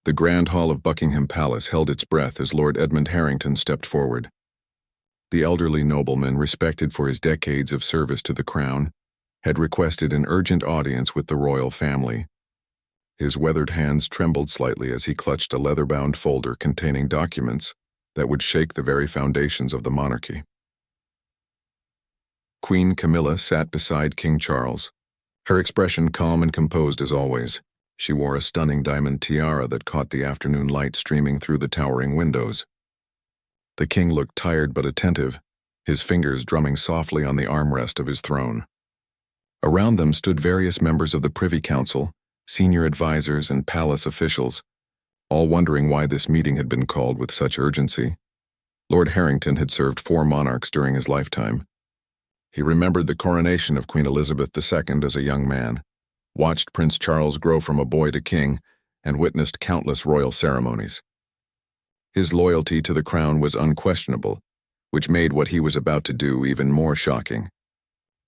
The grand hall of Buckingham Palace held its breath as Lord Edmund Harrington stepped forward. The elderly nobleman, respected for his decades of service to the crown, had requested an urgent audience with the royal family. His weathered hands trembled slightly as he clutched a leather-bound folder containing documents that would shake the very foundations of the monarchy. Queen Camilla sat beside King Charles, her expression calm and composed as always. She wore a stunning diamond tiara that caught the afternoon light streaming through the towering windows. The king looked tired but attentive, his fingers drumming softly on the armrest of his throne. Around them stood various members of the Privy Council, senior advisors and palace officials, all wondering why this meeting had been called with such urgency. Lord Harrington had served 4 monarchs during his lifetime. He remembered the coronation of Queen Elizabeth II as a young man, watched Prince Charles grow from a boy to king, and witnessed countless royal ceremonies. His loyalty to the crown was unquestionable, which made what he was about to do even more shocking.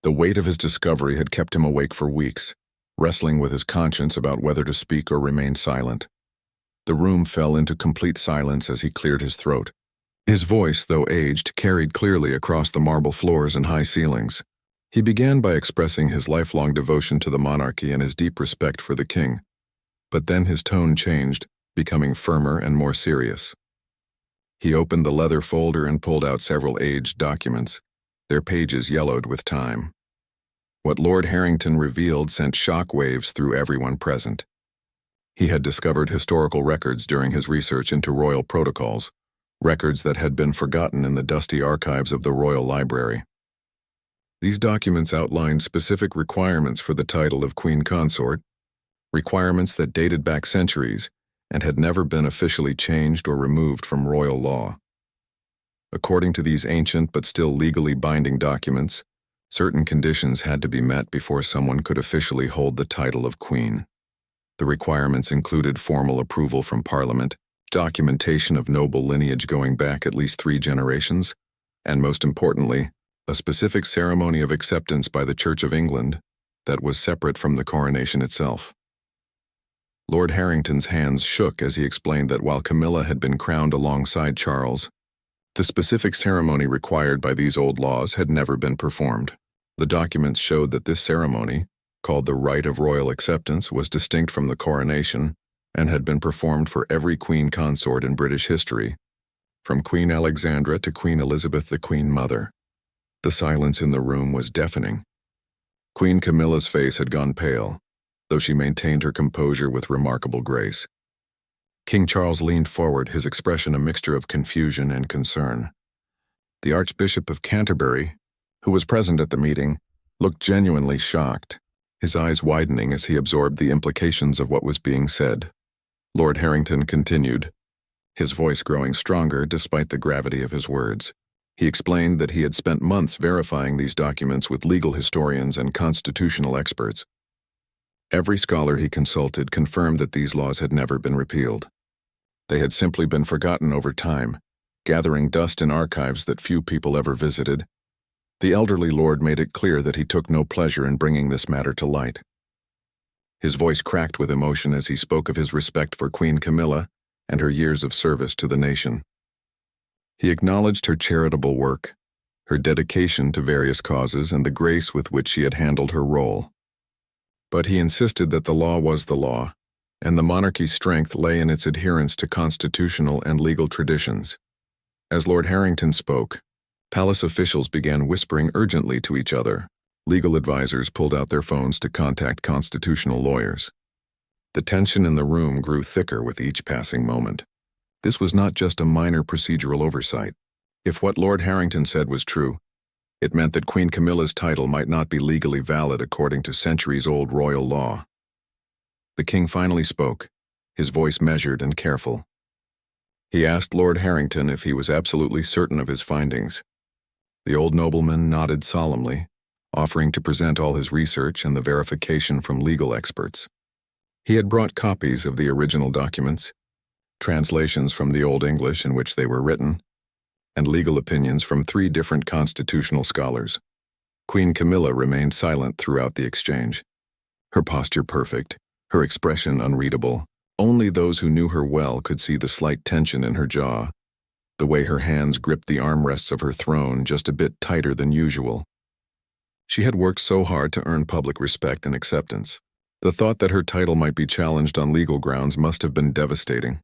The weight of his discovery had kept him awake for weeks, wrestling with his conscience about whether to speak or remain silent. The room fell into complete silence as he cleared his throat. His voice, though aged, carried clearly across the marble floors and high ceilings. He began by expressing his lifelong devotion to the monarchy and his deep respect for the king. But then his tone changed, becoming firmer and more serious. He opened the leather folder and pulled out several aged documents, their pages yellowed with time. What Lord Harrington revealed sent shock waves through everyone present. He had discovered historical records during his research into royal protocols, records that had been forgotten in the dusty archives of the Royal Library. These documents outlined specific requirements for the title of Queen Consort, requirements that dated back centuries and had never been officially changed or removed from royal law. According to these ancient but still legally binding documents, certain conditions had to be met before someone could officially hold the title of queen. The requirements included formal approval from Parliament, documentation of noble lineage going back at least 3 generations, and most importantly, a specific ceremony of acceptance by the Church of England that was separate from the coronation itself. Lord Harrington's hands shook as he explained that while Camilla had been crowned alongside Charles, the specific ceremony required by these old laws had never been performed. The documents showed that this ceremony, called the Rite of Royal Acceptance, was distinct from the coronation and had been performed for every queen consort in British history, from Queen Alexandra to Queen Elizabeth the Queen Mother. The silence in the room was deafening. Queen Camilla's face had gone pale, though she maintained her composure with remarkable grace. King Charles leaned forward, his expression a mixture of confusion and concern. The Archbishop of Canterbury, who was present at the meeting, looked genuinely shocked, his eyes widening as he absorbed the implications of what was being said. Lord Harrington continued, his voice growing stronger despite the gravity of his words. He explained that he had spent months verifying these documents with legal historians and constitutional experts. Every scholar he consulted confirmed that these laws had never been repealed. They had simply been forgotten over time, gathering dust in archives that few people ever visited. The elderly lord made it clear that he took no pleasure in bringing this matter to light. His voice cracked with emotion as he spoke of his respect for Queen Camilla and her years of service to the nation. He acknowledged her charitable work, her dedication to various causes, and the grace with which she had handled her role. But he insisted that the law was the law, and the monarchy's strength lay in its adherence to constitutional and legal traditions. As Lord Harrington spoke, palace officials began whispering urgently to each other. Legal advisors pulled out their phones to contact constitutional lawyers. The tension in the room grew thicker with each passing moment. This was not just a minor procedural oversight. If what Lord Harrington said was true, it meant that Queen Camilla's title might not be legally valid according to centuries-old royal law. The king finally spoke, his voice measured and careful. He asked Lord Harrington if he was absolutely certain of his findings. The old nobleman nodded solemnly, offering to present all his research and the verification from legal experts. He had brought copies of the original documents, translations from the Old English in which they were written, and legal opinions from 3 different constitutional scholars. Queen Camilla remained silent throughout the exchange, her posture perfect, her expression unreadable, Only those who knew her well could see the slight tension in her jaw, the way her hands gripped the armrests of her throne just a bit tighter than usual. She had worked so hard to earn public respect and acceptance. The thought that her title might be challenged on legal grounds must have been devastating.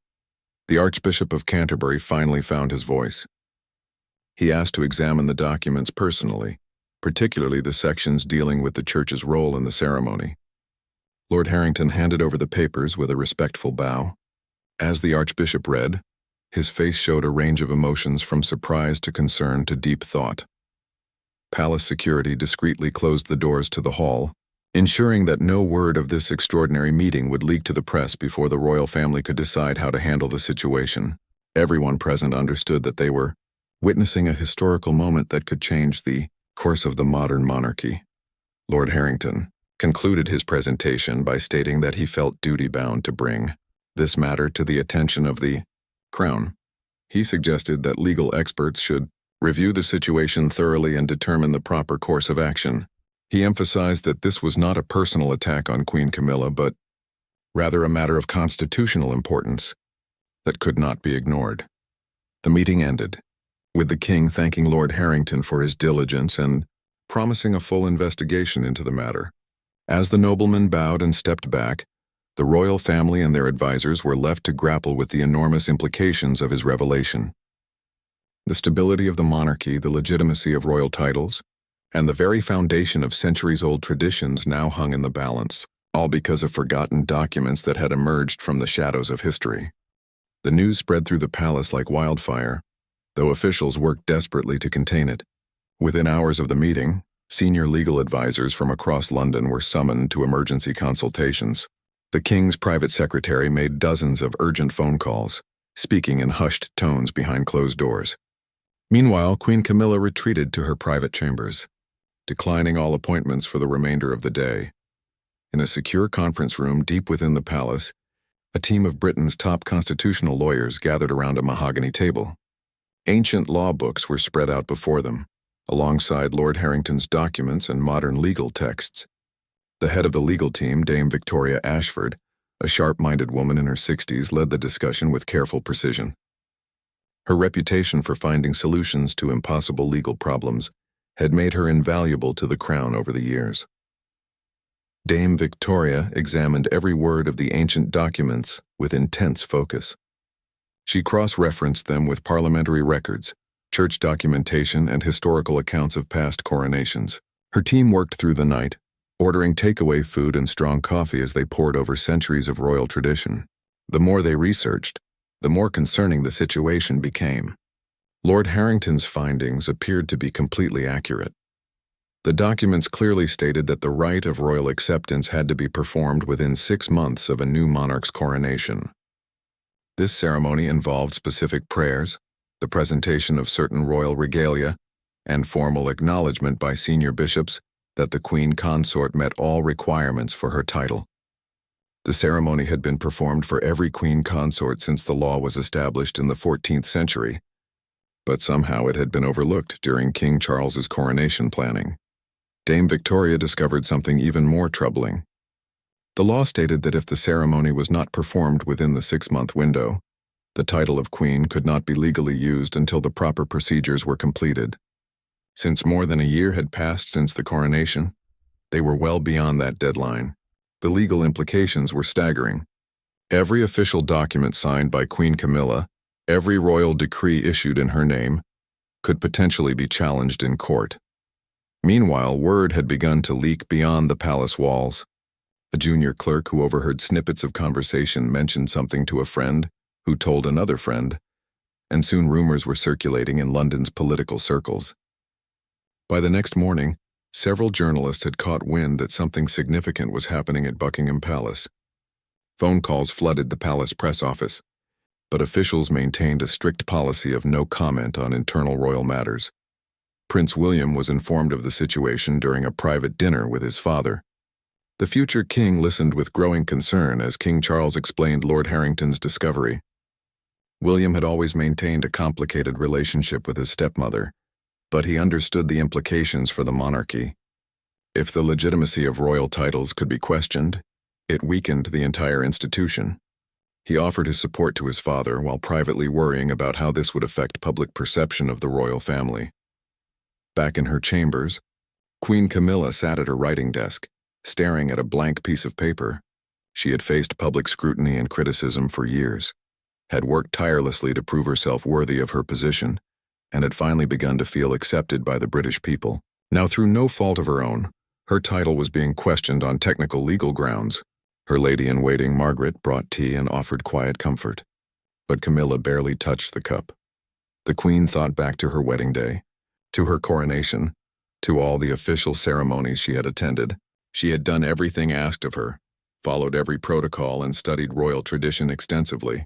The Archbishop of Canterbury finally found his voice. He asked to examine the documents personally, particularly the sections dealing with the Church's role in the ceremony. Lord Harrington handed over the papers with a respectful bow. As the Archbishop read, his face showed a range of emotions from surprise to concern to deep thought. Palace security discreetly closed the doors to the hall, ensuring that no word of this extraordinary meeting would leak to the press before the royal family could decide how to handle the situation. Everyone present understood that they were witnessing a historical moment that could change the course of the modern monarchy. Lord Harrington concluded his presentation by stating that he felt duty-bound to bring this matter to the attention of the Crown. He suggested that legal experts should review the situation thoroughly and determine the proper course of action. He emphasized that this was not a personal attack on Queen Camilla, but rather a matter of constitutional importance that could not be ignored. The meeting ended, with the king thanking Lord Harrington for his diligence and promising a full investigation into the matter. As the nobleman bowed and stepped back, the royal family and their advisors were left to grapple with the enormous implications of his revelation. The stability of the monarchy, the legitimacy of royal titles, and the very foundation of centuries-old traditions now hung in the balance, all because of forgotten documents that had emerged from the shadows of history. The news spread through the palace like wildfire, though officials worked desperately to contain it. Within hours of the meeting, senior legal advisors from across London were summoned to emergency consultations. The king's private secretary made dozens of urgent phone calls, speaking in hushed tones behind closed doors. Meanwhile, Queen Camilla retreated to her private chambers, declining all appointments for the remainder of the day. In a secure conference room deep within the palace, a team of Britain's top constitutional lawyers gathered around a mahogany table. Ancient law books were spread out before them, alongside Lord Harrington's documents and modern legal texts. The head of the legal team, Dame Victoria Ashford, a sharp-minded woman in her 60s, led the discussion with careful precision. Her reputation for finding solutions to impossible legal problems had made her invaluable to the Crown over the years. Dame Victoria examined every word of the ancient documents with intense focus. She cross-referenced them with parliamentary records, church documentation, and historical accounts of past coronations. Her team worked through the night, ordering takeaway food and strong coffee as they pored over centuries of royal tradition. The more they researched, the more concerning the situation became. Lord Harrington's findings appeared to be completely accurate. The documents clearly stated that the rite of royal acceptance had to be performed within 6 months of a new monarch's coronation. This ceremony involved specific prayers, the presentation of certain royal regalia, and formal acknowledgement by senior bishops that the queen consort met all requirements for her title. The ceremony had been performed for every queen consort since the law was established in the 14th century, but somehow it had been overlooked during King Charles's coronation planning. Dame Victoria discovered something even more troubling. The law stated that if the ceremony was not performed within the 6-month window, the title of queen could not be legally used until the proper procedures were completed. Since more than a year had passed since the coronation, they were well beyond that deadline. The legal implications were staggering. Every official document signed by Queen Camilla, every royal decree issued in her name, could potentially be challenged in court. Meanwhile, word had begun to leak beyond the palace walls. A junior clerk who overheard snippets of conversation mentioned something to a friend, who told another friend, and soon rumors were circulating in London's political circles. By the next morning, several journalists had caught wind that something significant was happening at Buckingham Palace. Phone calls flooded the palace press office, but officials maintained a strict policy of no comment on internal royal matters. Prince William was informed of the situation during a private dinner with his father. The future king listened with growing concern as King Charles explained Lord Harrington's discovery. William had always maintained a complicated relationship with his stepmother, but he understood the implications for the monarchy. If the legitimacy of royal titles could be questioned, it weakened the entire institution. He offered his support to his father while privately worrying about how this would affect public perception of the royal family. Back in her chambers, Queen Camilla sat at her writing desk, staring at a blank piece of paper. She had faced public scrutiny and criticism for years, had worked tirelessly to prove herself worthy of her position, and had finally begun to feel accepted by the British people. Now, through no fault of her own, her title was being questioned on technical legal grounds. Her lady-in-waiting, Margaret, brought tea and offered quiet comfort, but Camilla barely touched the cup. The Queen thought back to her wedding day, to her coronation, to all the official ceremonies she had attended. She had done everything asked of her, followed every protocol, and studied royal tradition extensively.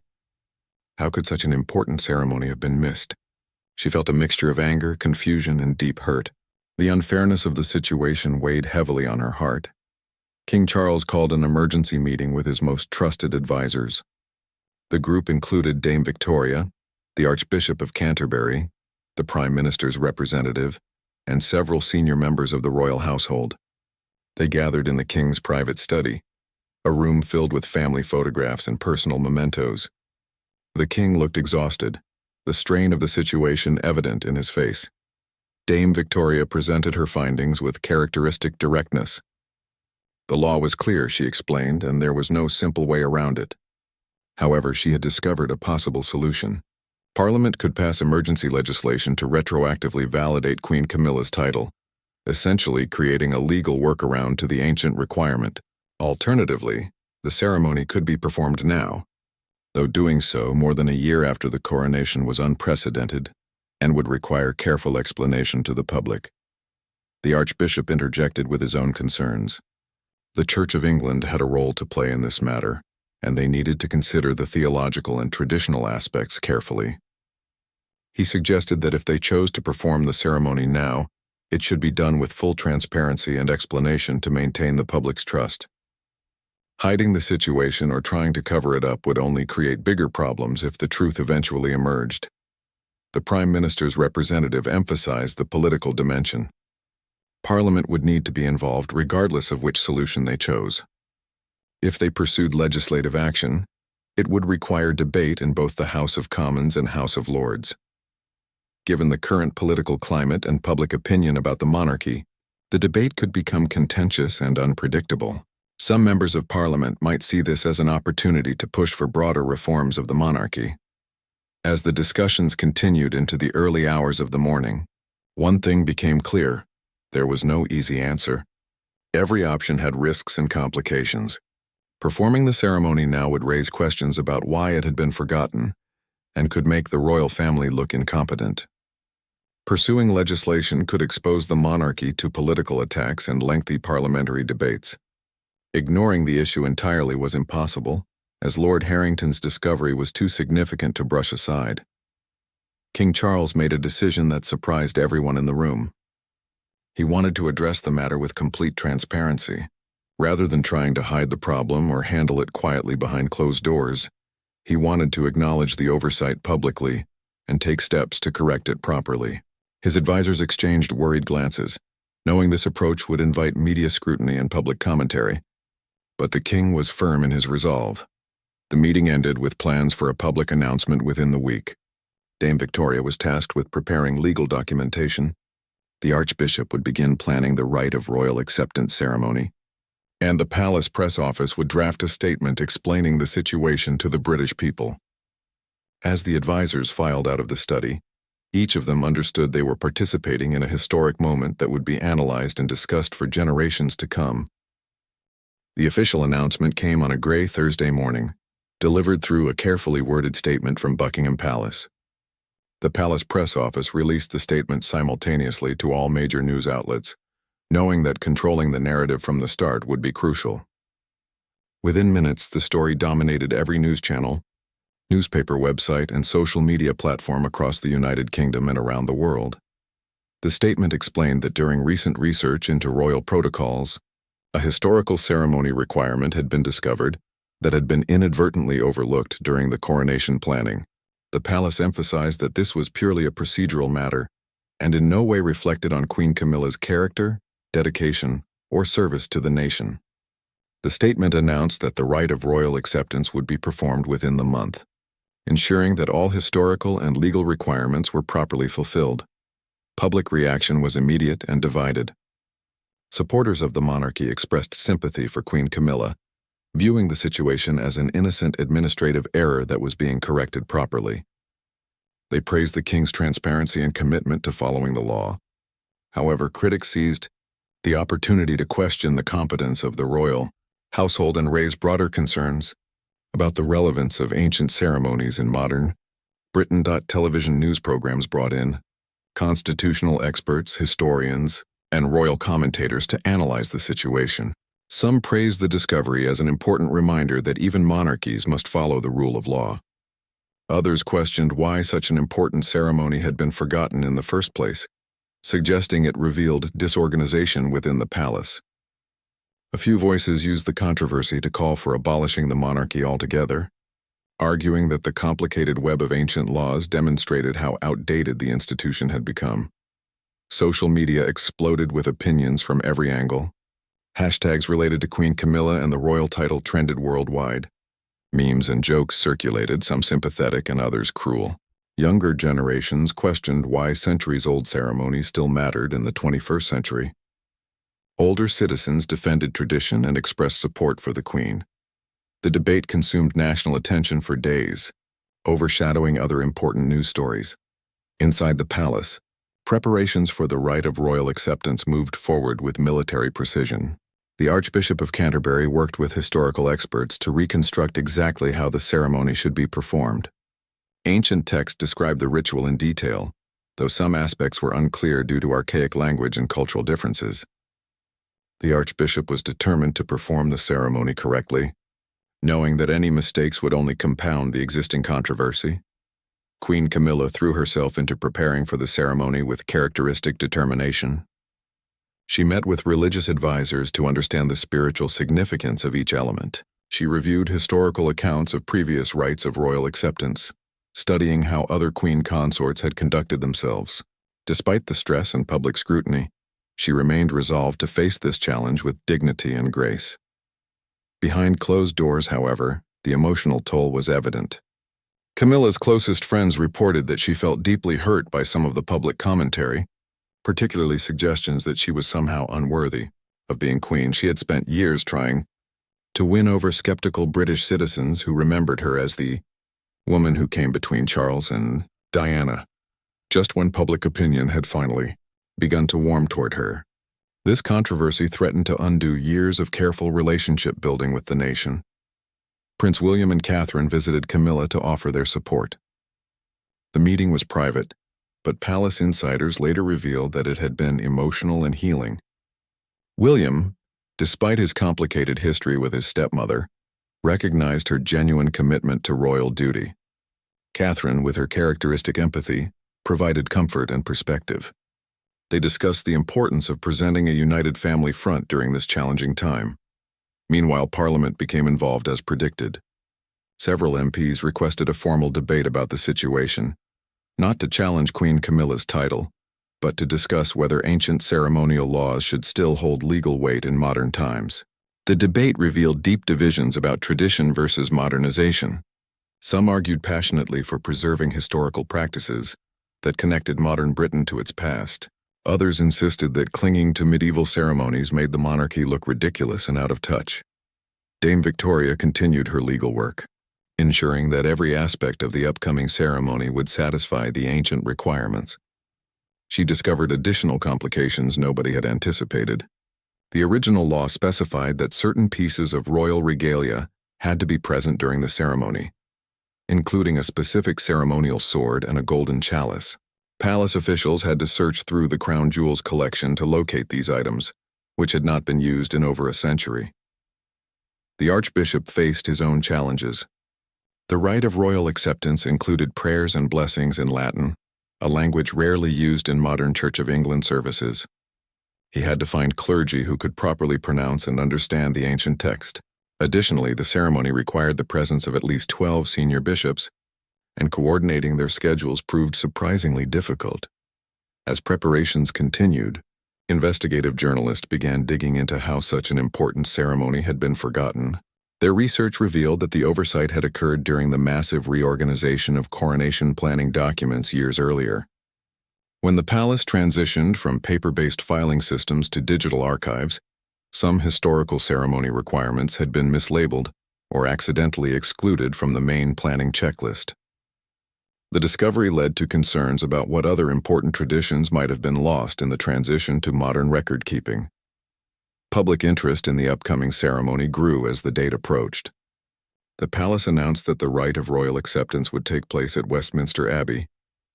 How could such an important ceremony have been missed? She felt a mixture of anger, confusion, and deep hurt. The unfairness of the situation weighed heavily on her heart. King Charles called an emergency meeting with his most trusted advisors. The group included Dame Victoria, the Archbishop of Canterbury, the Prime Minister's representative, and several senior members of the royal household. They gathered in the king's private study, a room filled with family photographs and personal mementos. The king looked exhausted, the strain of the situation evident in his face. Dame Victoria presented her findings with characteristic directness. The law was clear, she explained, and there was no simple way around it. However, she had discovered a possible solution. Parliament could pass emergency legislation to retroactively validate Queen Camilla's title, essentially creating a legal workaround to the ancient requirement. Alternatively, the ceremony could be performed now, though doing so more than a year after the coronation was unprecedented and would require careful explanation to the public. The Archbishop interjected with his own concerns. The Church of England had a role to play in this matter, and they needed to consider the theological and traditional aspects carefully. He suggested that if they chose to perform the ceremony now, it should be done with full transparency and explanation to maintain the public's trust. Hiding the situation or trying to cover it up would only create bigger problems if the truth eventually emerged. The Prime Minister's representative emphasized the political dimension. Parliament would need to be involved regardless of which solution they chose. If they pursued legislative action, it would require debate in both the House of Commons and House of Lords. Given the current political climate and public opinion about the monarchy, the debate could become contentious and unpredictable. Some members of Parliament might see this as an opportunity to push for broader reforms of the monarchy. As the discussions continued into the early hours of the morning, one thing became clear. There was no easy answer. Every option had risks and complications. Performing the ceremony now would raise questions about why it had been forgotten and could make the royal family look incompetent. Pursuing legislation could expose the monarchy to political attacks and lengthy parliamentary debates. Ignoring the issue entirely was impossible, as Lord Harrington's discovery was too significant to brush aside. King Charles made a decision that surprised everyone in the room. He wanted to address the matter with complete transparency. Rather than trying to hide the problem or handle it quietly behind closed doors, he wanted to acknowledge the oversight publicly and take steps to correct it properly. His advisors exchanged worried glances, knowing this approach would invite media scrutiny and public commentary. But the king was firm in his resolve. The meeting ended with plans for a public announcement within the week. Dame Victoria was tasked with preparing legal documentation. The Archbishop would begin planning the rite of royal acceptance ceremony, and the palace press office would draft a statement explaining the situation to the British people. As the advisors filed out of the study, each of them understood they were participating in a historic moment that would be analyzed and discussed for generations to come. The official announcement came on a gray Thursday morning, delivered through a carefully worded statement from Buckingham Palace. The palace press office released the statement simultaneously to all major news outlets, knowing that controlling the narrative from the start would be crucial. Within minutes, the story dominated every news channel, newspaper website, and social media platform across the United Kingdom and around the world. The statement explained that during recent research into royal protocols, a historical ceremony requirement had been discovered that had been inadvertently overlooked during the coronation planning. The palace emphasized that this was purely a procedural matter and in no way reflected on Queen Camilla's character, dedication, or service to the nation. The statement announced that the rite of royal acceptance would be performed within the month, ensuring that all historical and legal requirements were properly fulfilled. Public reaction was immediate and divided. Supporters of the monarchy expressed sympathy for Queen Camilla, viewing the situation as an innocent administrative error that was being corrected properly. They praised the king's transparency and commitment to following the law. However, critics seized the opportunity to question the competence of the royal household and raise broader concerns about the relevance of ancient ceremonies in modern Britain. Television news programs brought in constitutional experts, historians, and royal commentators to analyze the situation. Some praised the discovery as an important reminder that even monarchies must follow the rule of law. Others questioned why such an important ceremony had been forgotten in the first place, suggesting it revealed disorganization within the palace. A few voices used the controversy to call for abolishing the monarchy altogether, arguing that the complicated web of ancient laws demonstrated how outdated the institution had become. Social media exploded with opinions from every angle. Hashtags related to Queen Camilla and the royal title trended worldwide. Memes and jokes circulated, some sympathetic and others cruel. Younger generations questioned why centuries-old ceremonies still mattered in the 21st century. Older citizens defended tradition and expressed support for the Queen. The debate consumed national attention for days, overshadowing other important news stories. Inside the palace, preparations for the rite of royal acceptance moved forward with military precision. The Archbishop of Canterbury worked with historical experts to reconstruct exactly how the ceremony should be performed. Ancient texts describe the ritual in detail, though some aspects were unclear due to archaic language and cultural differences. The Archbishop was determined to perform the ceremony correctly, knowing that any mistakes would only compound the existing controversy. Queen Camilla threw herself into preparing for the ceremony with characteristic determination. She met with religious advisors to understand the spiritual significance of each element. She reviewed historical accounts of previous rites of royal acceptance, studying how other queen consorts had conducted themselves. Despite the stress and public scrutiny, she remained resolved to face this challenge with dignity and grace. Behind closed doors, however, the emotional toll was evident. Camilla's closest friends reported that she felt deeply hurt by some of the public commentary, particularly suggestions that she was somehow unworthy of being queen. She had spent years trying to win over skeptical British citizens who remembered her as the woman who came between Charles and Diana, just when public opinion had finally begun to warm toward her. This controversy threatened to undo years of careful relationship building with the nation. Prince William and Catherine visited Camilla to offer their support. The meeting was private, but palace insiders later revealed that it had been emotional and healing. William, despite his complicated history with his stepmother, recognized her genuine commitment to royal duty. Catherine, with her characteristic empathy, provided comfort and perspective. They discussed the importance of presenting a united family front during this challenging time. Meanwhile, Parliament became involved as predicted. Several MPs requested a formal debate about the situation, not to challenge Queen Camilla's title, but to discuss whether ancient ceremonial laws should still hold legal weight in modern times. The debate revealed deep divisions about tradition versus modernization. Some argued passionately for preserving historical practices that connected modern Britain to its past. Others insisted that clinging to medieval ceremonies made the monarchy look ridiculous and out of touch. Dame Victoria continued her legal work, ensuring that every aspect of the upcoming ceremony would satisfy the ancient requirements. She discovered additional complications nobody had anticipated. The original law specified that certain pieces of royal regalia had to be present during the ceremony, including a specific ceremonial sword and a golden chalice. Palace officials had to search through the crown jewels collection to locate these items, which had not been used in over a century. The Archbishop faced his own challenges. The rite of royal acceptance included prayers and blessings in Latin, a language rarely used in modern Church of England services. He had to find clergy who could properly pronounce and understand the ancient text. Additionally, the ceremony required the presence of at least 12 senior bishops, and coordinating their schedules proved surprisingly difficult. As preparations continued, Investigative journalists began digging into how such an important ceremony had been forgotten. Their research revealed that the oversight had occurred during the massive reorganization of coronation planning documents years earlier. When the palace transitioned from paper-based filing systems to digital archives, some historical ceremony requirements had been mislabeled or accidentally excluded from the main planning checklist. The discovery led to concerns about what other important traditions might have been lost in the transition to modern record-keeping. Public interest in the upcoming ceremony grew as the date approached. The palace announced that the rite of royal acceptance would take place at Westminster Abbey,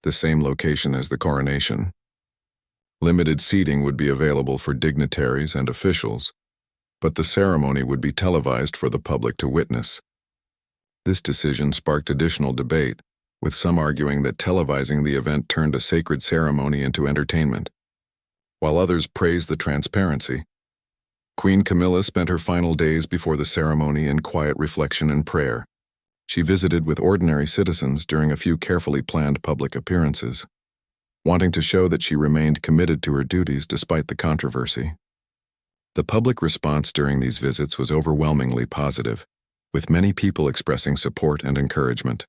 the same location as the coronation. Limited seating would be available for dignitaries and officials, but the ceremony would be televised for the public to witness. This decision sparked additional debate, with some arguing that televising the event turned a sacred ceremony into entertainment, while others praised the transparency. Queen Camilla spent her final days before the ceremony in quiet reflection and prayer. She visited with ordinary citizens during a few carefully planned public appearances, wanting to show that she remained committed to her duties despite the controversy. The public response during these visits was overwhelmingly positive, with many people expressing support and encouragement.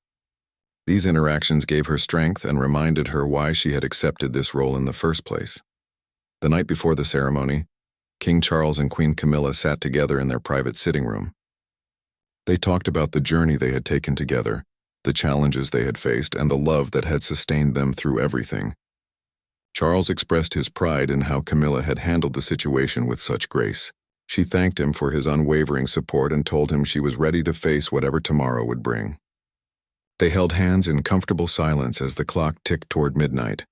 These interactions gave her strength and reminded her why she had accepted this role in the first place. The night before the ceremony, King Charles and Queen Camilla sat together in their private sitting room. They talked about the journey they had taken together, the challenges they had faced, and the love that had sustained them through everything. Charles expressed his pride in how Camilla had handled the situation with such grace. She thanked him for his unwavering support and told him she was ready to face whatever tomorrow would bring. They held hands in comfortable silence as the clock ticked toward midnight,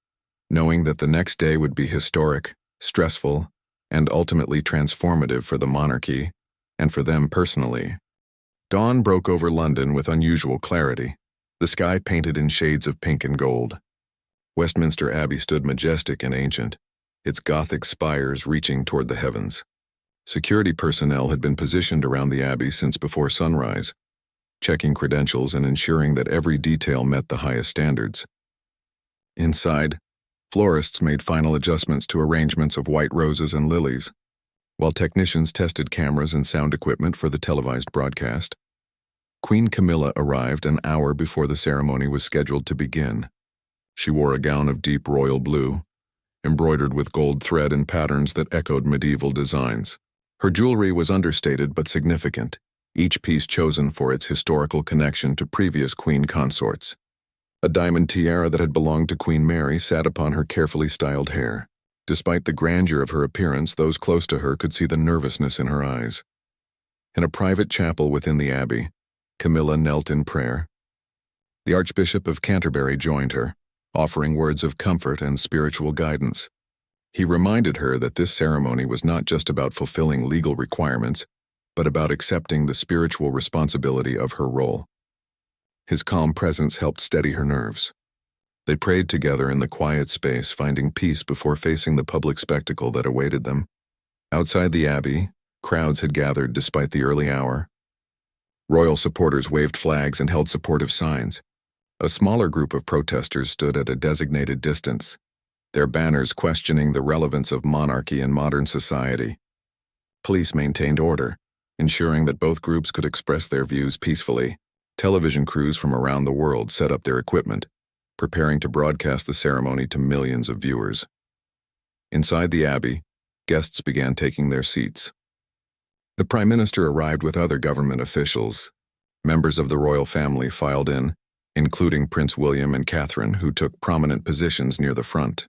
knowing that the next day would be historic, stressful, and ultimately transformative for the monarchy, and for them personally. Dawn broke over London with unusual clarity, the sky painted in shades of pink and gold. Westminster Abbey stood majestic and ancient, its Gothic spires reaching toward the heavens. Security personnel had been positioned around the Abbey since before sunrise, checking credentials and ensuring that every detail met the highest standards. Inside, florists made final adjustments to arrangements of white roses and lilies, while technicians tested cameras and sound equipment for the televised broadcast. Queen Camilla arrived an hour before the ceremony was scheduled to begin. She wore a gown of deep royal blue, embroidered with gold thread and patterns that echoed medieval designs. Her jewelry was understated but significant, each piece chosen for its historical connection to previous queen consorts. A diamond tiara that had belonged to Queen Mary sat upon her carefully styled hair. Despite the grandeur of her appearance, those close to her could see the nervousness in her eyes. In a private chapel within the abbey, Camilla knelt in prayer. The Archbishop of Canterbury joined her, offering words of comfort and spiritual guidance. He reminded her that this ceremony was not just about fulfilling legal requirements, but about accepting the spiritual responsibility of her role. His calm presence helped steady her nerves. They prayed together in the quiet space, finding peace before facing the public spectacle that awaited them. Outside the abbey, crowds had gathered despite the early hour. Royal supporters waved flags and held supportive signs. A smaller group of protesters stood at a designated distance, their banners questioning the relevance of monarchy in modern society. Police maintained order, ensuring that both groups could express their views peacefully. Television crews from around the world set up their equipment, preparing to broadcast the ceremony to millions of viewers. Inside the abbey, guests began taking their seats. The Prime Minister arrived with other government officials. Members of the royal family filed in, including Prince William and Catherine, who took prominent positions near the front.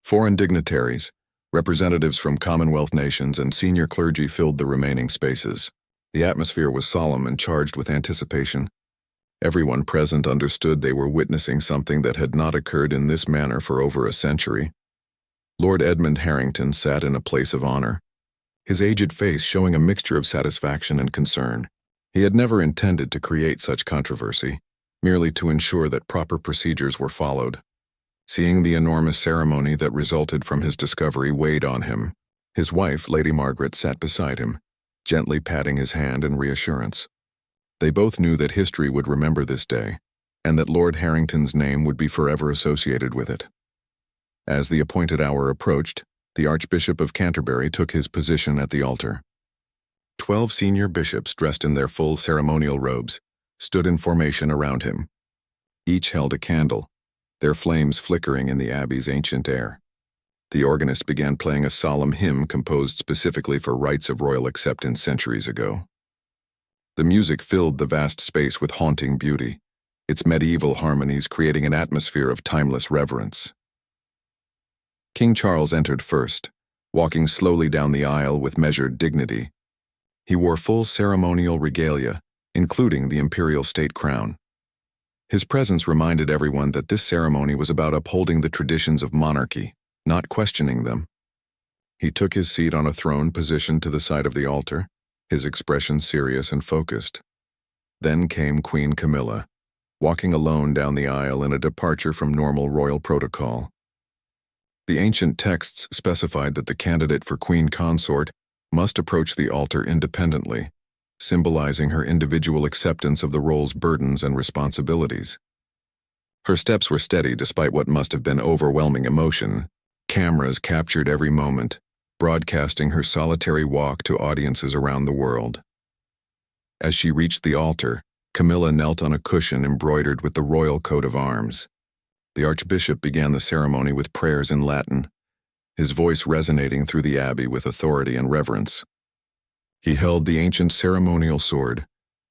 Foreign dignitaries, representatives from Commonwealth nations, and senior clergy filled the remaining spaces. The atmosphere was solemn and charged with anticipation. Everyone present understood they were witnessing something that had not occurred in this manner for over a century. Lord Edmund Harrington sat in a place of honor, his aged face showing a mixture of satisfaction and concern. He had never intended to create such controversy, merely to ensure that proper procedures were followed. Seeing the enormous ceremony that resulted from his discovery weighed on him. His wife, Lady Margaret, sat beside him, gently patting his hand in reassurance. They both knew that history would remember this day, and that Lord Harrington's name would be forever associated with it. As the appointed hour approached, The Archbishop of Canterbury took his position at the altar. 12 senior bishops dressed in their full ceremonial robes stood in formation around him. Each held a candle, their flames flickering in the abbey's ancient air. The organist began playing a solemn hymn composed specifically for rites of royal acceptance centuries ago. The music filled the vast space with haunting beauty, its medieval harmonies creating an atmosphere of timeless reverence. King Charles entered first, walking slowly down the aisle with measured dignity. He wore full ceremonial regalia, including the imperial state crown. His presence reminded everyone that this ceremony was about upholding the traditions of monarchy, not questioning them. He took his seat on a throne positioned to the side of the altar, his expression serious and focused. Then came Queen Camilla, walking alone down the aisle in a departure from normal royal protocol. The ancient texts specified that the candidate for queen consort must approach the altar independently, symbolizing her individual acceptance of the role's burdens and responsibilities. Her steps were steady despite what must have been overwhelming emotion. Cameras captured every moment, broadcasting her solitary walk to audiences around the world. As she reached the altar, Camilla knelt on a cushion embroidered with the royal coat of arms. The Archbishop began the ceremony with prayers in Latin, his voice resonating through the abbey with authority and reverence. He held the ancient ceremonial sword,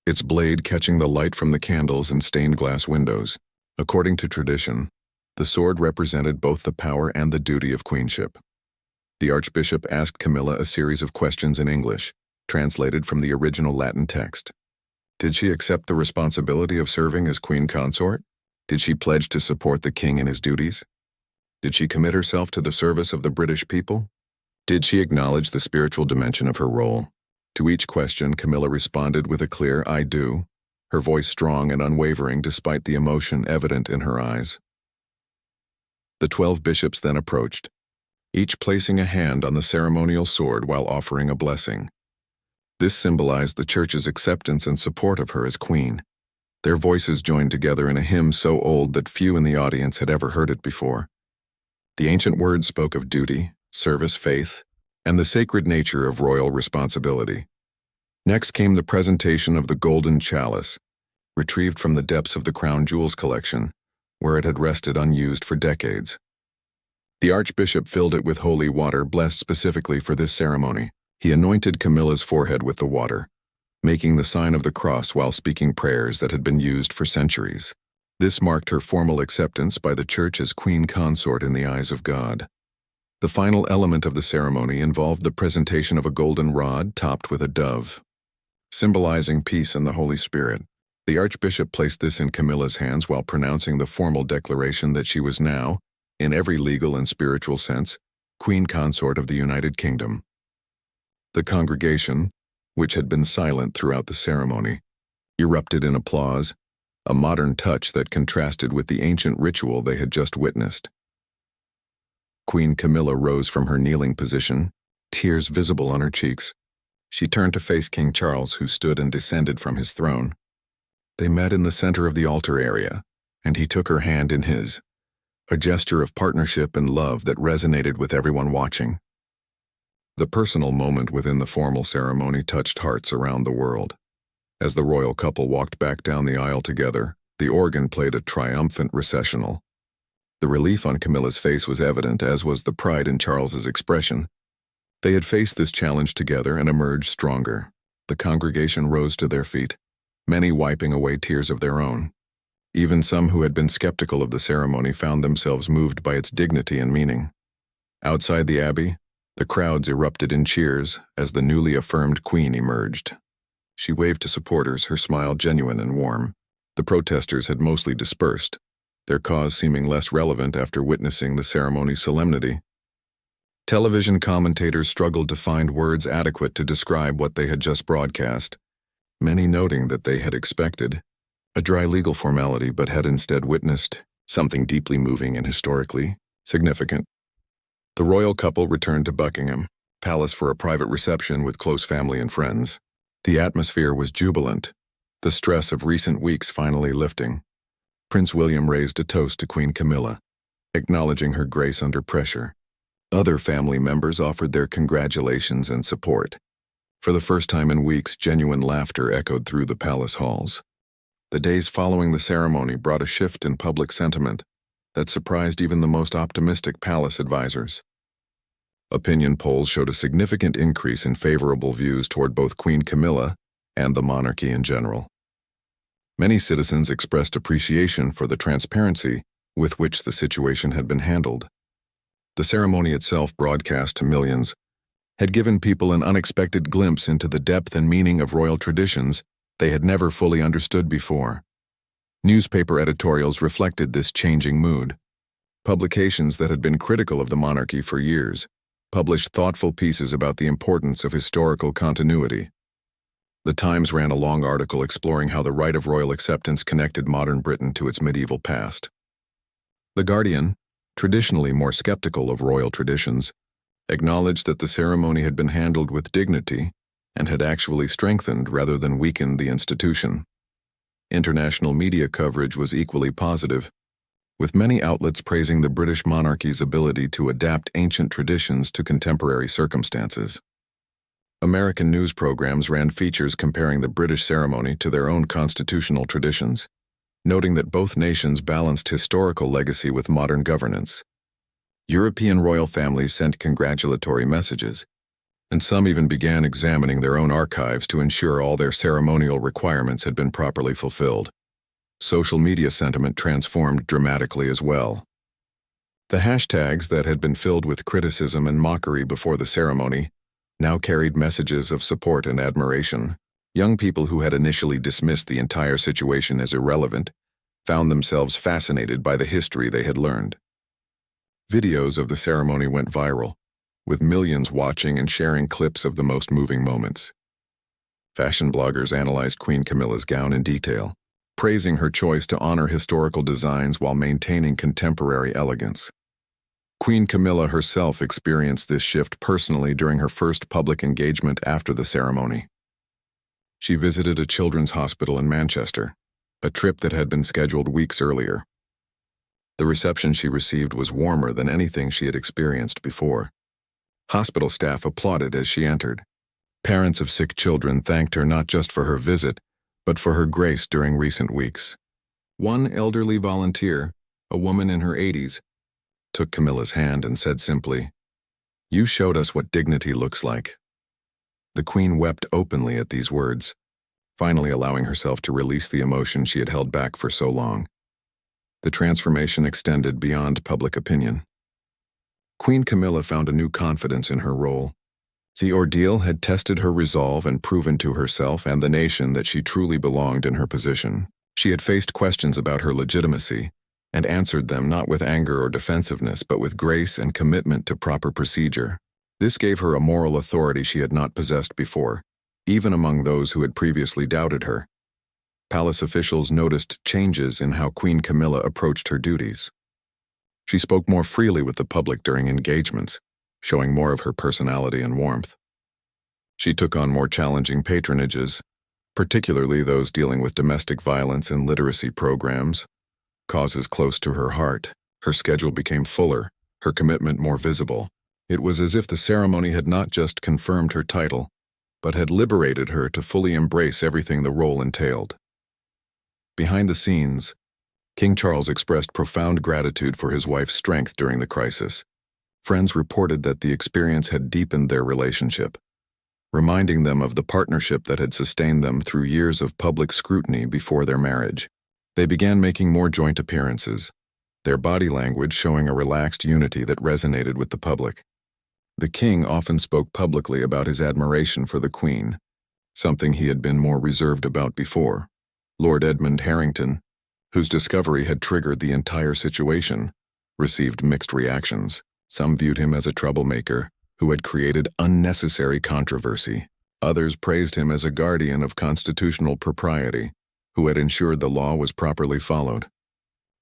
its blade catching the light from the candles and stained glass windows. According to tradition, the sword represented both the power and the duty of queenship. The Archbishop asked Camilla a series of questions in English, translated from the original Latin text. Did she accept the responsibility of serving as queen consort? Did she pledge to support the king in his duties? Did she commit herself to the service of the British people? Did she acknowledge the spiritual dimension of her role? To each question, Camilla responded with a clear "I do," her voice strong and unwavering despite the emotion evident in her eyes. The 12 bishops then approached, each placing a hand on the ceremonial sword while offering a blessing. This symbolized the Church's acceptance and support of her as queen. Their voices joined together in a hymn so old that few in the audience had ever heard it before. The ancient words spoke of duty, service, faith, and the sacred nature of royal responsibility. Next came the presentation of the golden chalice, retrieved from the depths of the crown jewels collection, where it had rested unused for decades. The Archbishop filled it with holy water blessed specifically for this ceremony. He anointed Camilla's forehead with the water, making the sign of the cross while speaking prayers that had been used for centuries. This marked her formal acceptance by the Church as queen consort in the eyes of God. The final element of the ceremony involved the presentation of a golden rod topped with a dove, symbolizing peace and the Holy Spirit. The Archbishop placed this in Camilla's hands while pronouncing the formal declaration that she was now, in every legal and spiritual sense, queen consort of the United Kingdom. The congregation, which had been silent throughout the ceremony, erupted in applause, a modern touch that contrasted with the ancient ritual they had just witnessed. Queen Camilla rose from her kneeling position, tears visible on her cheeks. She turned to face King Charles, who stood and descended from his throne. They met in the center of the altar area, and he took her hand in his, a gesture of partnership and love that resonated with everyone watching. The personal moment within the formal ceremony touched hearts around the world. As the royal couple walked back down the aisle together, the organ played a triumphant recessional. The relief on Camilla's face was evident, as was the pride in Charles's expression. They had faced this challenge together and emerged stronger. The congregation rose to their feet, many wiping away tears of their own. Even some who had been skeptical of the ceremony found themselves moved by its dignity and meaning. Outside the abbey, the crowds erupted in cheers as the newly affirmed queen emerged. She waved to supporters, her smile genuine and warm. The protesters had mostly dispersed, their cause seeming less relevant after witnessing the ceremony's solemnity. Television commentators struggled to find words adequate to describe what they had just broadcast, many noting that they had expected a dry legal formality but had instead witnessed something deeply moving and historically significant. The royal couple returned to Buckingham Palace for a private reception with close family and friends. The atmosphere was jubilant, the stress of recent weeks finally lifting. Prince William raised a toast to Queen Camilla, acknowledging her grace under pressure. Other family members offered their congratulations and support. For the first time in weeks, genuine laughter echoed through the palace halls. The days following the ceremony brought a shift in public sentiment that surprised even the most optimistic palace advisors. Opinion polls showed a significant increase in favorable views toward both Queen Camilla and the monarchy in general. Many citizens expressed appreciation for the transparency with which the situation had been handled. The ceremony itself, broadcast to millions, had given people an unexpected glimpse into the depth and meaning of royal traditions they had never fully understood before. Newspaper editorials reflected this changing mood. Publications that had been critical of the monarchy for years published thoughtful pieces about the importance of historical continuity. The Times ran a long article exploring how the rite of royal acceptance connected modern Britain to its medieval past. The Guardian, traditionally more skeptical of royal traditions, acknowledged that the ceremony had been handled with dignity and had actually strengthened rather than weakened the institution. International media coverage was equally positive, with many outlets praising the British monarchy's ability to adapt ancient traditions to contemporary circumstances. American news programs ran features comparing the British ceremony to their own constitutional traditions, noting that both nations balanced historical legacy with modern governance. European royal families sent congratulatory messages, and some even began examining their own archives to ensure all their ceremonial requirements had been properly fulfilled. Social media sentiment transformed dramatically as well. The hashtags that had been filled with criticism and mockery before the ceremony now carried messages of support and admiration. Young people who had initially dismissed the entire situation as irrelevant found themselves fascinated by the history they had learned. Videos of the ceremony went viral, with millions watching and sharing clips of the most moving moments. Fashion bloggers analyzed Queen Camilla's gown in detail, praising her choice to honor historical designs while maintaining contemporary elegance. Queen Camilla herself experienced this shift personally during her first public engagement after the ceremony. She visited a children's hospital in Manchester, a trip that had been scheduled weeks earlier. The reception she received was warmer than anything she had experienced before. Hospital staff applauded as she entered. Parents of sick children thanked her not just for her visit, but for her grace during recent weeks. One elderly volunteer, a woman in her 80s, took Camilla's hand and said simply, "You showed us what dignity looks like." The Queen wept openly at these words, finally allowing herself to release the emotion she had held back for so long. The transformation extended beyond public opinion. Queen Camilla found a new confidence in her role. The ordeal had tested her resolve and proven to herself and the nation that she truly belonged in her position. She had faced questions about her legitimacy and answered them not with anger or defensiveness but with grace and commitment to proper procedure. This gave her a moral authority she had not possessed before, even among those who had previously doubted her. Palace officials noticed changes in how Queen Camilla approached her duties. She spoke more freely with the public during engagements, showing more of her personality and warmth. She took on more challenging patronages, particularly those dealing with domestic violence and literacy programs, causes close to her heart. Her schedule became fuller, her commitment more visible. It was as if the ceremony had not just confirmed her title, but had liberated her to fully embrace everything the role entailed. Behind the scenes, King Charles expressed profound gratitude for his wife's strength during the crisis. Friends reported that the experience had deepened their relationship, reminding them of the partnership that had sustained them through years of public scrutiny before their marriage. They began making more joint appearances, their body language showing a relaxed unity that resonated with the public. The king often spoke publicly about his admiration for the Queen, something he had been more reserved about before. Lord Edmund Harrington, whose discovery had triggered the entire situation, received mixed reactions. Some viewed him as a troublemaker who had created unnecessary controversy. Others praised him as a guardian of constitutional propriety, who had ensured the law was properly followed.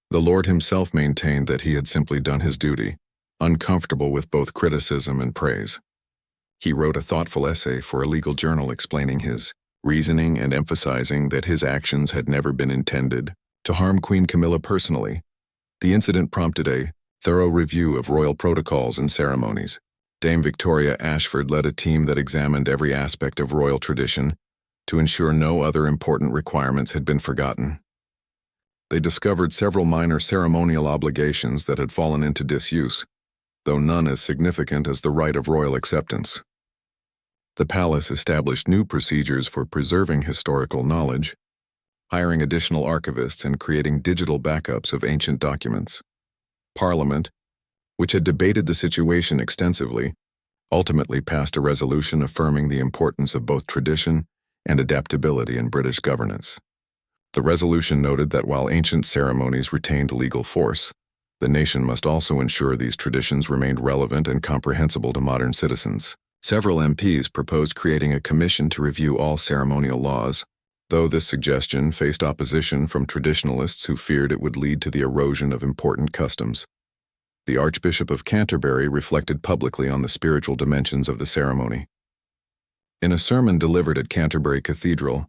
The Lord himself maintained that he had simply done his duty, uncomfortable with both criticism and praise. He wrote a thoughtful essay for a legal journal explaining his reasoning and emphasizing that his actions had never been intended to harm Queen Camilla personally. The incident prompted a thorough review of royal protocols and ceremonies. Dame Victoria Ashford led a team that examined every aspect of royal tradition to ensure no other important requirements had been forgotten. They discovered several minor ceremonial obligations that had fallen into disuse, though none as significant as the rite of royal acceptance. The palace established new procedures for preserving historical knowledge, hiring additional archivists and creating digital backups of ancient documents. Parliament, which had debated the situation extensively, ultimately passed a resolution affirming the importance of both tradition and adaptability in British governance. The resolution noted that while ancient ceremonies retained legal force, the nation must also ensure these traditions remained relevant and comprehensible to modern citizens. Several MPs proposed creating a commission to review all ceremonial laws, though this suggestion faced opposition from traditionalists who feared it would lead to the erosion of important customs. The Archbishop of Canterbury reflected publicly on the spiritual dimensions of the ceremony. In a sermon delivered at Canterbury Cathedral,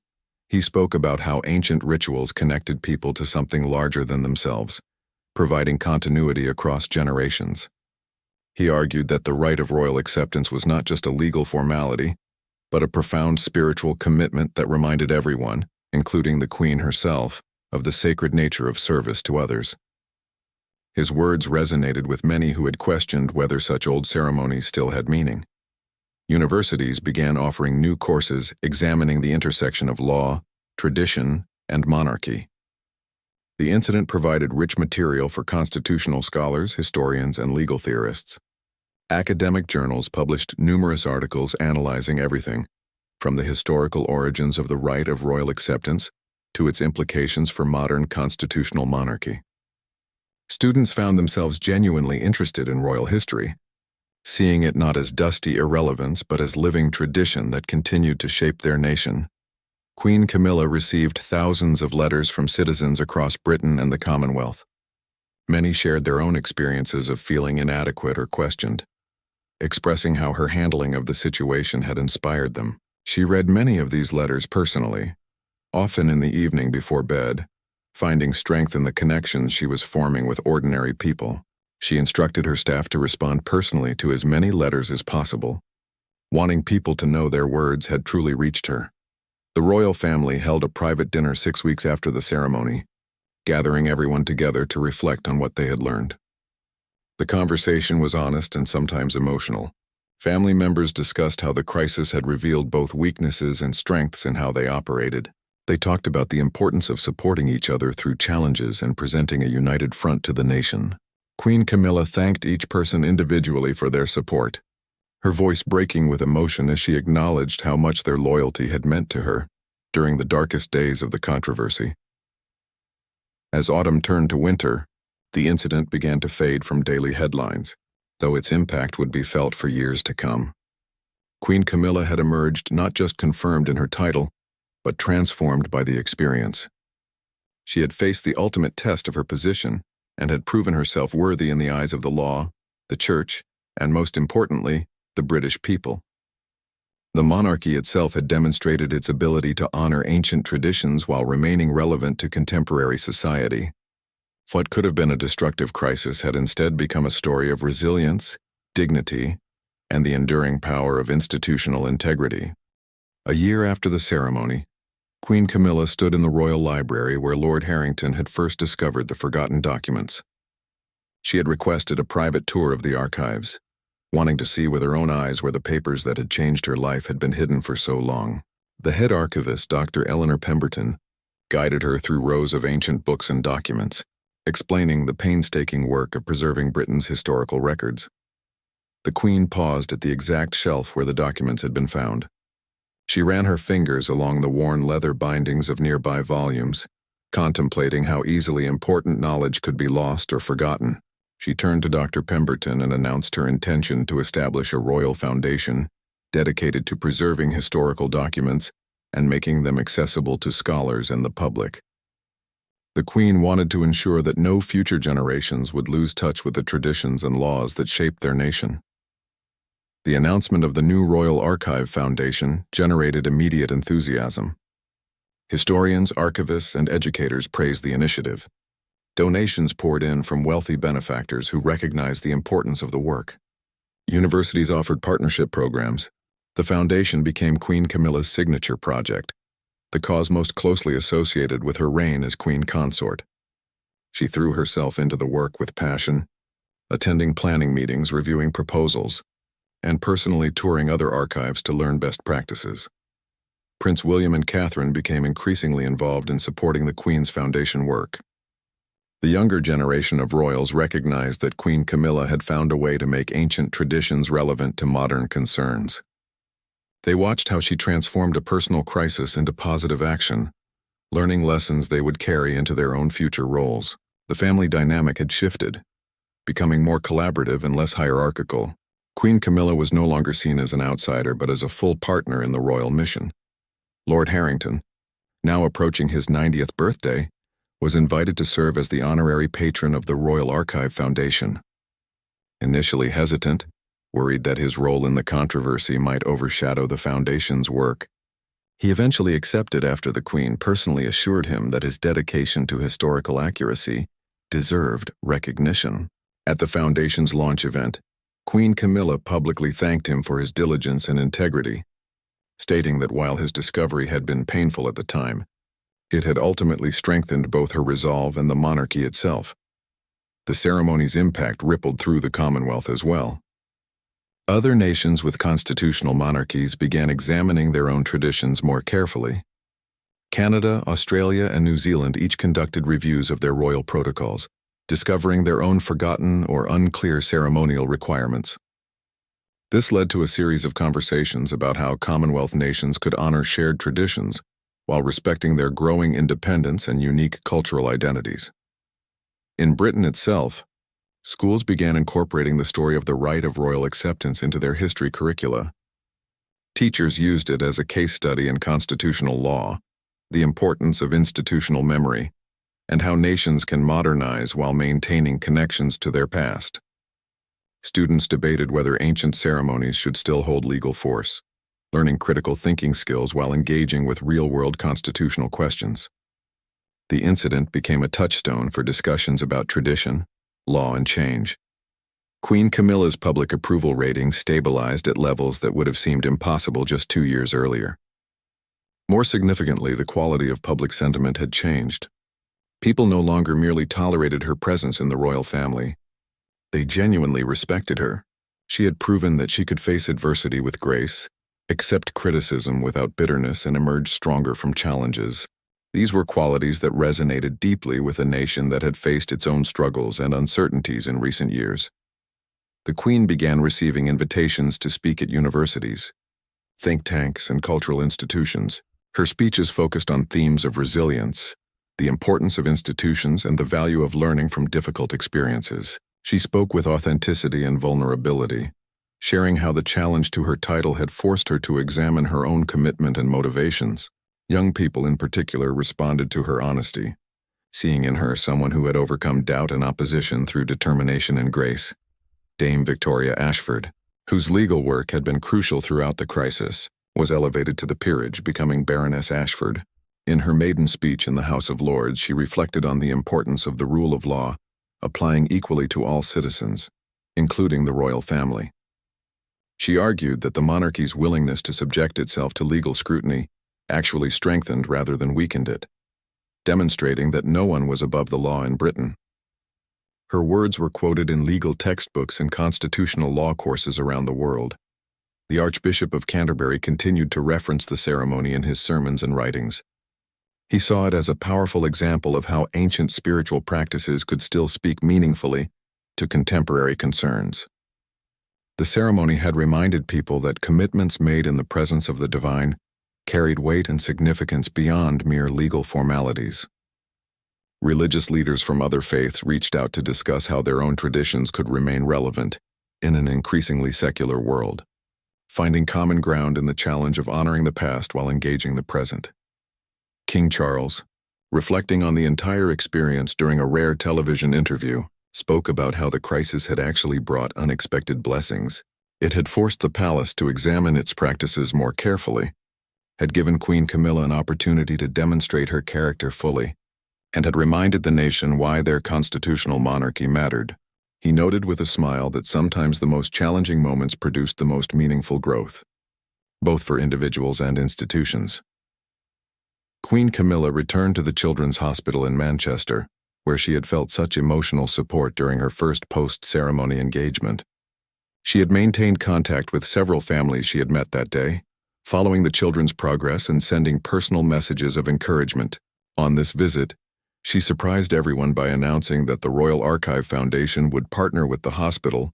he spoke about how ancient rituals connected people to something larger than themselves, providing continuity across generations. He argued that the rite of royal acceptance was not just a legal formality, but a profound spiritual commitment that reminded everyone, including the Queen herself, of the sacred nature of service to others. His words resonated with many who had questioned whether such old ceremonies still had meaning. Universities began offering new courses examining the intersection of law, tradition, and monarchy. The incident provided rich material for constitutional scholars, historians, and legal theorists. Academic journals published numerous articles analyzing everything, from the historical origins of the rite of royal acceptance to its implications for modern constitutional monarchy. Students found themselves genuinely interested in royal history, seeing it not as dusty irrelevance but as living tradition that continued to shape their nation. Queen Camilla received thousands of letters from citizens across Britain and the Commonwealth. Many shared their own experiences of feeling inadequate or questioned, expressing how her handling of the situation had inspired them. She read many of these letters personally, often in the evening before bed, finding strength in the connections she was forming with ordinary people. She instructed her staff to respond personally to as many letters as possible, wanting people to know their words had truly reached her. The royal family held a private dinner 6 weeks after the ceremony, gathering everyone together to reflect on what they had learned. The conversation was honest and sometimes emotional. Family members discussed how the crisis had revealed both weaknesses and strengths in how they operated. They talked about the importance of supporting each other through challenges and presenting a united front to the nation. Queen Camilla thanked each person individually for their support, her voice breaking with emotion as she acknowledged how much their loyalty had meant to her during the darkest days of the controversy. As autumn turned to winter, the incident began to fade from daily headlines, though its impact would be felt for years to come. Queen Camilla had emerged not just confirmed in her title, but transformed by the experience. She had faced the ultimate test of her position and had proven herself worthy in the eyes of the law, the church, and most importantly, the British people. The monarchy itself had demonstrated its ability to honor ancient traditions while remaining relevant to contemporary society. What could have been a destructive crisis had instead become a story of resilience, dignity, and the enduring power of institutional integrity. A year after the ceremony, Queen Camilla stood in the Royal Library where Lord Harrington had first discovered the forgotten documents. She had requested a private tour of the archives, wanting to see with her own eyes where the papers that had changed her life had been hidden for so long. The head archivist, Dr. Eleanor Pemberton, guided her through rows of ancient books and documents, explaining the painstaking work of preserving Britain's historical records. The Queen paused at the exact shelf where the documents had been found. She ran her fingers along the worn leather bindings of nearby volumes, contemplating how easily important knowledge could be lost or forgotten. She turned to Dr. Pemberton and announced her intention to establish a royal foundation dedicated to preserving historical documents and making them accessible to scholars and the public. The Queen wanted to ensure that no future generations would lose touch with the traditions and laws that shaped their nation. The announcement of the new Royal Archive Foundation generated immediate enthusiasm. Historians, archivists, and educators praised the initiative, Donations poured in from wealthy benefactors who recognized the importance of the work. Universities offered partnership programs. The foundation became Queen Camilla's signature project, the cause most closely associated with her reign as queen consort. She threw herself into the work with passion, attending planning meetings, reviewing proposals, and personally touring other archives to learn best practices. Prince William and Catherine became increasingly involved in supporting the Queen's foundation work. The younger generation of royals recognized that Queen Camilla had found a way to make ancient traditions relevant to modern concerns. They watched how she transformed a personal crisis into positive action, learning lessons they would carry into their own future roles. The family dynamic had shifted, becoming more collaborative and less hierarchical. Queen Camilla was no longer seen as an outsider but as a full partner in the royal mission. Lord Harrington, now approaching his 90th birthday, was invited to serve as the honorary patron of the Royal Archive Foundation. Initially hesitant, worried that his role in the controversy might overshadow the foundation's work, he eventually accepted after the Queen personally assured him that his dedication to historical accuracy deserved recognition. At the foundation's launch event, Queen Camilla publicly thanked him for his diligence and integrity, stating that while his discovery had been painful at the time, it had ultimately strengthened both her resolve and the monarchy itself. The ceremony's impact rippled through the Commonwealth as well. Other nations with constitutional monarchies began examining their own traditions more carefully. Canada, Australia, and New Zealand each conducted reviews of their royal protocols, discovering their own forgotten or unclear ceremonial requirements. This led to a series of conversations about how Commonwealth nations could honor shared traditions while respecting their growing independence and unique cultural identities. In Britain itself, schools began incorporating the story of the right of royal acceptance into their history curricula. Teachers used it as a case study in constitutional law, the importance of institutional memory, and how nations can modernize while maintaining connections to their past. Students debated whether ancient ceremonies should still hold legal force, learning critical thinking skills while engaging with real-world constitutional questions. The incident became a touchstone for discussions about tradition, law, and change. Queen Camilla's public approval rating stabilized at levels that would have seemed impossible just 2 years earlier. More significantly, the quality of public sentiment had changed. People no longer merely tolerated her presence in the royal family. They genuinely respected her. She had proven that she could face adversity with grace, accept criticism without bitterness, and emerge stronger from challenges. These were qualities that resonated deeply with a nation that had faced its own struggles and uncertainties in recent years. The Queen began receiving invitations to speak at universities, think tanks, and cultural institutions. Her speeches focused on themes of resilience, the importance of institutions, and the value of learning from difficult experiences. She spoke with authenticity and vulnerability, sharing how the challenge to her title had forced her to examine her own commitment and motivations. Young people in particular responded to her honesty, seeing in her someone who had overcome doubt and opposition through determination and grace. Dame Victoria Ashford, whose legal work had been crucial throughout the crisis, was elevated to the peerage, becoming Baroness Ashford. In her maiden speech in the House of Lords, she reflected on the importance of the rule of law, applying equally to all citizens, including the royal family. She argued that the monarchy's willingness to subject itself to legal scrutiny actually strengthened rather than weakened it, demonstrating that no one was above the law in Britain. Her words were quoted in legal textbooks and constitutional law courses around the world. The Archbishop of Canterbury continued to reference the ceremony in his sermons and writings. He saw it as a powerful example of how ancient spiritual practices could still speak meaningfully to contemporary concerns. The ceremony had reminded people that commitments made in the presence of the divine carried weight and significance beyond mere legal formalities. Religious leaders from other faiths reached out to discuss how their own traditions could remain relevant in an increasingly secular world, finding common ground in the challenge of honoring the past while engaging the present. King Charles, reflecting on the entire experience during a rare television interview, spoke about how the crisis had actually brought unexpected blessings. It had forced the palace to examine its practices more carefully, had given Queen Camilla an opportunity to demonstrate her character fully, and had reminded the nation why their constitutional monarchy mattered. He noted with a smile that sometimes the most challenging moments produced the most meaningful growth, both for individuals and institutions. Queen Camilla returned to the Children's Hospital in Manchester, where she had felt such emotional support during her first post-ceremony engagement. She had maintained contact with several families she had met that day, following the children's progress and sending personal messages of encouragement. On this visit, she surprised everyone by announcing that the Royal Archive Foundation would partner with the hospital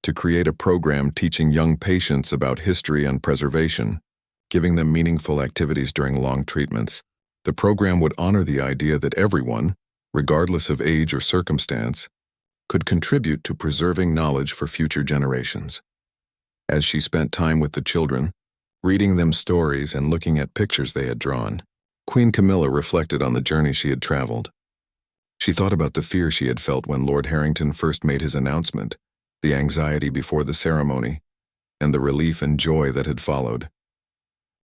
to create a program teaching young patients about history and preservation, giving them meaningful activities during long treatments. The program would honor the idea that everyone, regardless of age or circumstance, could contribute to preserving knowledge for future generations. As she spent time with the children, reading them stories and looking at pictures they had drawn, Queen Camilla reflected on the journey she had traveled. She thought about the fear she had felt when Lord Harrington first made his announcement, the anxiety before the ceremony, and the relief and joy that had followed.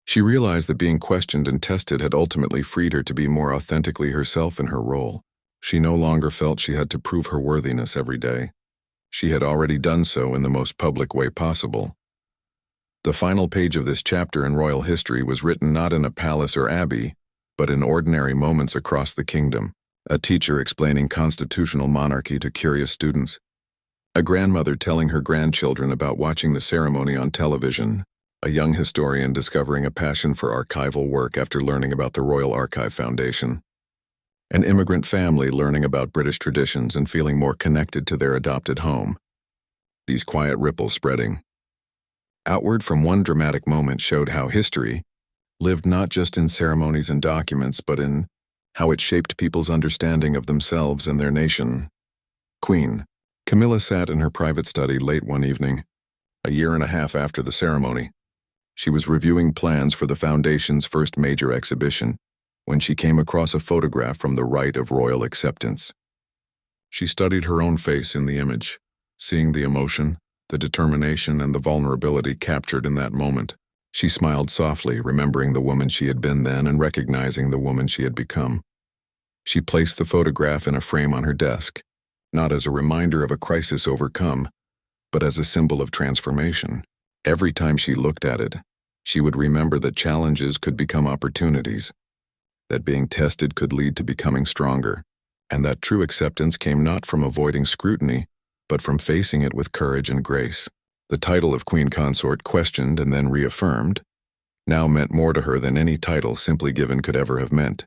She realized that being questioned and tested had ultimately freed her to be more authentically herself in her role. She no longer felt she had to prove her worthiness every day. She had already done so in the most public way possible. The final page of this chapter in royal history was written not in a palace or abbey, but in ordinary moments across the kingdom. A teacher explaining constitutional monarchy to curious students, a grandmother telling her grandchildren about watching the ceremony on television, a young historian discovering a passion for archival work after learning about the Royal Archive Foundation, an immigrant family learning about British traditions and feeling more connected to their adopted home. These quiet ripples spreading outward from one dramatic moment showed how history lived not just in ceremonies and documents, but in how it shaped people's understanding of themselves and their nation. Queen Camilla sat in her private study late one evening, a year and a half after the ceremony. She was reviewing plans for the Foundation's first major exhibition when she came across a photograph from the rite of royal acceptance. She studied her own face in the image, seeing the emotion, the determination, and the vulnerability captured in that moment. She smiled softly, remembering the woman she had been then and recognizing the woman she had become. She placed the photograph in a frame on her desk, not as a reminder of a crisis overcome, but as a symbol of transformation. Every time she looked at it, she would remember that challenges could become opportunities, that being tested could lead to becoming stronger, and that true acceptance came not from avoiding scrutiny, but from facing it with courage and grace. The title of Queen Consort, questioned and then reaffirmed, now meant more to her than any title simply given could ever have meant.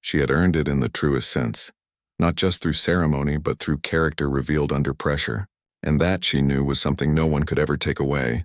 She had earned it in the truest sense, not just through ceremony but through character revealed under pressure, and that, she knew, was something no one could ever take away.